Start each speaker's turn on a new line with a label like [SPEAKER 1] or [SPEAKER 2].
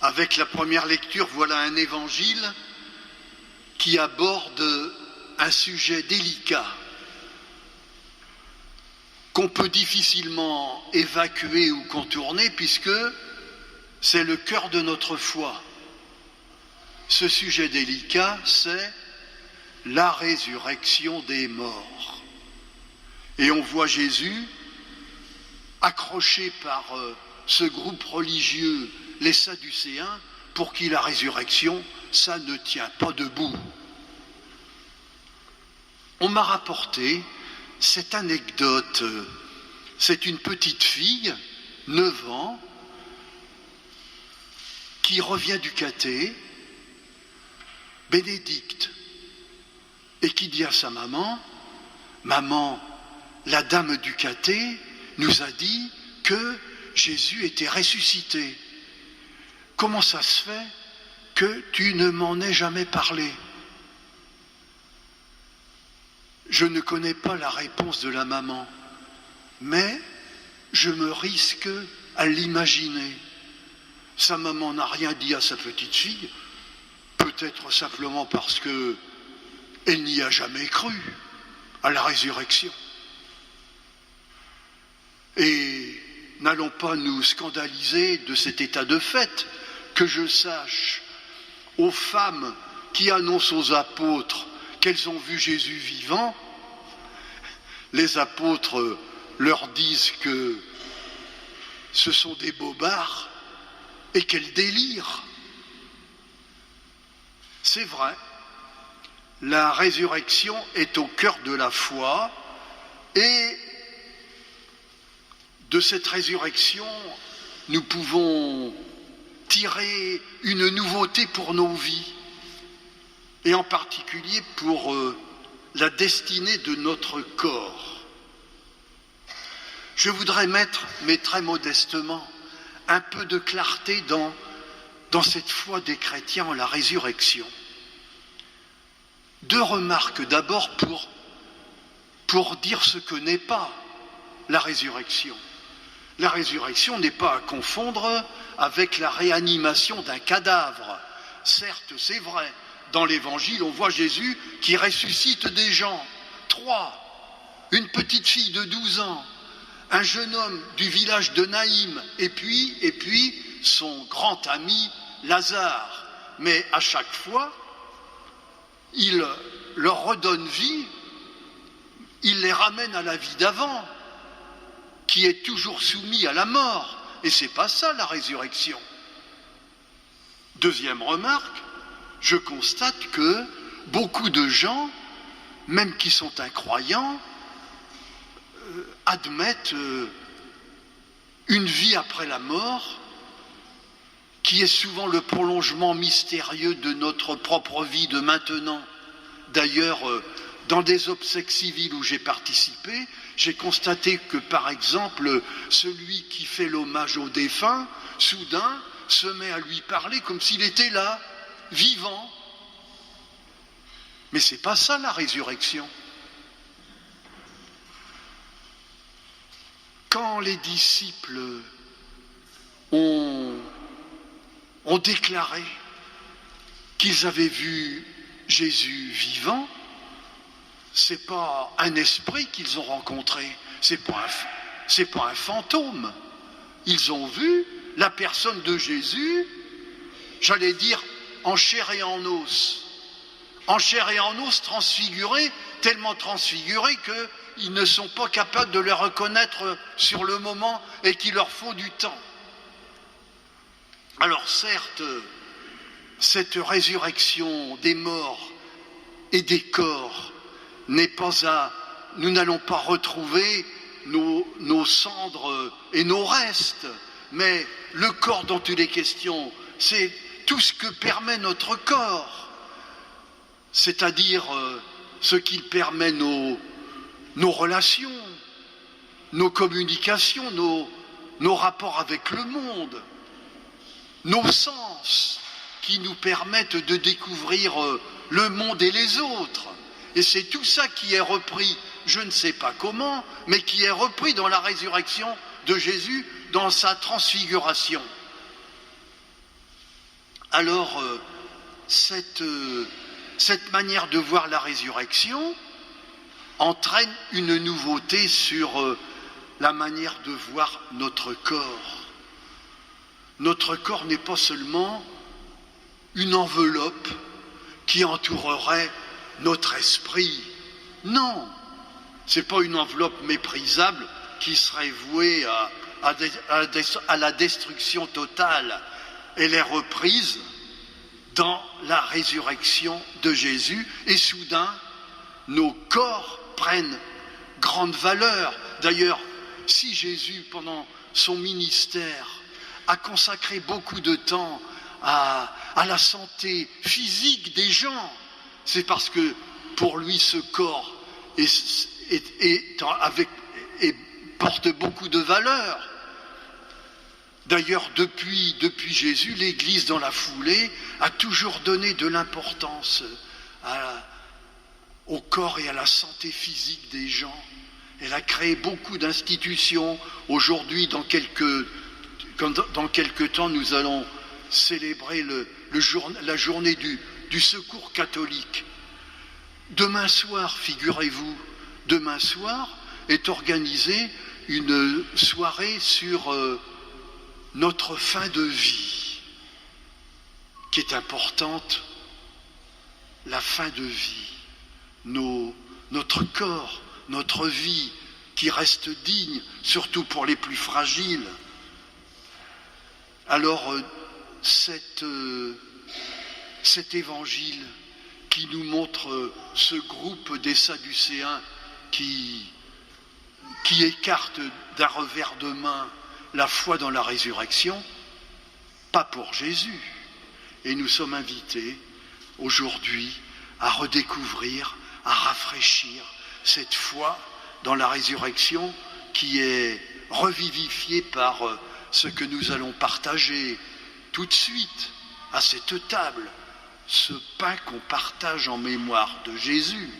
[SPEAKER 1] Avec la première lecture, voilà un évangile qui aborde un sujet délicat qu'on peut difficilement évacuer ou contourner puisque c'est le cœur de notre foi. Ce sujet délicat, c'est la résurrection des morts. Et on voit Jésus accroché par ce groupe religieux, les Sadducéens, pour qui la résurrection, ça ne tient pas debout. On m'a rapporté cette anecdote. C'est une petite fille, 9 ans, qui revient du caté, Bénédicte, et qui dit à sa maman, « Maman, la dame du caté nous a dit que Jésus était ressuscité. Comment ça se fait que tu ne m'en aies jamais parlé ?» Je ne connais pas la réponse de la maman, mais je me risque à l'imaginer. Sa maman n'a rien dit à sa petite fille, peut-être simplement parce qu'elle n'y a jamais cru à la résurrection. Et n'allons pas nous scandaliser de cet état de fait, que je sache, aux femmes qui annoncent aux apôtres qu'elles ont vu Jésus vivant, les apôtres leur disent que ce sont des bobards et qu'elles délirent. C'est vrai, la résurrection est au cœur de la foi et de cette résurrection, nous pouvons tirer une nouveauté pour nos vies et en particulier pour la destinée de notre corps. Je voudrais mettre, mais très modestement, un peu de clarté dans cette foi des chrétiens en la résurrection. 2 remarques d'abord pour dire ce que n'est pas la résurrection. La résurrection n'est pas à confondre avec la réanimation d'un cadavre. Certes, c'est vrai, dans l'Évangile, on voit Jésus qui ressuscite des gens. 3, une petite fille de 12 ans, un jeune homme du village de Naïm, et puis son grand ami Lazare. Mais à chaque fois, il leur redonne vie, il les ramène à la vie d'avant, qui est toujours soumis à la mort. Et c'est pas ça la résurrection. 2e remarque, je constate que beaucoup de gens, même qui sont incroyants, admettent une vie après la mort, qui est souvent le prolongement mystérieux de notre propre vie de maintenant. D'ailleurs, dans des obsèques civiles où j'ai participé, j'ai constaté que, par exemple, celui qui fait l'hommage au défunt, soudain, se met à lui parler comme s'il était là, vivant. Mais c'est pas ça la résurrection. Quand les disciples ont déclaré qu'ils avaient vu Jésus vivant, c'est pas un esprit qu'ils ont rencontré, c'est pas un fantôme. Ils ont vu la personne de Jésus, j'allais dire en chair et en os. En chair et en os transfigurés, tellement transfigurés qu'ils ne sont pas capables de le reconnaître sur le moment et qu'il leur faut du temps. Alors certes, cette résurrection des morts et des corps n'est pas nous n'allons pas retrouver nos cendres et nos restes, mais le corps dont il est question, c'est tout ce que permet notre corps, c'est-à-dire ce qu'il permet nos relations, nos communications, nos rapports avec le monde, nos sens qui nous permettent de découvrir le monde et les autres. Et c'est tout ça qui est repris, je ne sais pas comment, mais qui est repris dans la résurrection de Jésus, dans sa transfiguration. Alors, cette manière de voir la résurrection entraîne une nouveauté sur la manière de voir notre corps. Notre corps n'est pas seulement une enveloppe qui entourerait notre esprit. Non, ce n'est pas une enveloppe méprisable qui serait vouée à la destruction totale. Elle est reprise dans la résurrection de Jésus et soudain, nos corps prennent grande valeur. D'ailleurs, si Jésus, pendant son ministère, a consacré beaucoup de temps à la santé physique des gens, c'est parce que pour lui ce corps porte beaucoup de valeur. D'ailleurs, depuis Jésus, l'Église dans la foulée a toujours donné de l'importance au corps et à la santé physique des gens. Elle a créé beaucoup d'institutions. Aujourd'hui, dans quelques temps, nous allons célébrer la journée du secours catholique. Demain soir, figurez-vous, demain soir est organisée une soirée sur notre fin de vie, qui est importante, la fin de vie, notre corps, notre vie, qui reste digne, surtout pour les plus fragiles. Alors, cet évangile qui nous montre ce groupe des Sadducéens qui écarte d'un revers de main la foi dans la résurrection, pas pour Jésus. Et nous sommes invités aujourd'hui à redécouvrir, à rafraîchir cette foi dans la résurrection qui est revivifiée par ce que nous allons partager tout de suite à cette table, ce pain qu'on partage en mémoire de Jésus.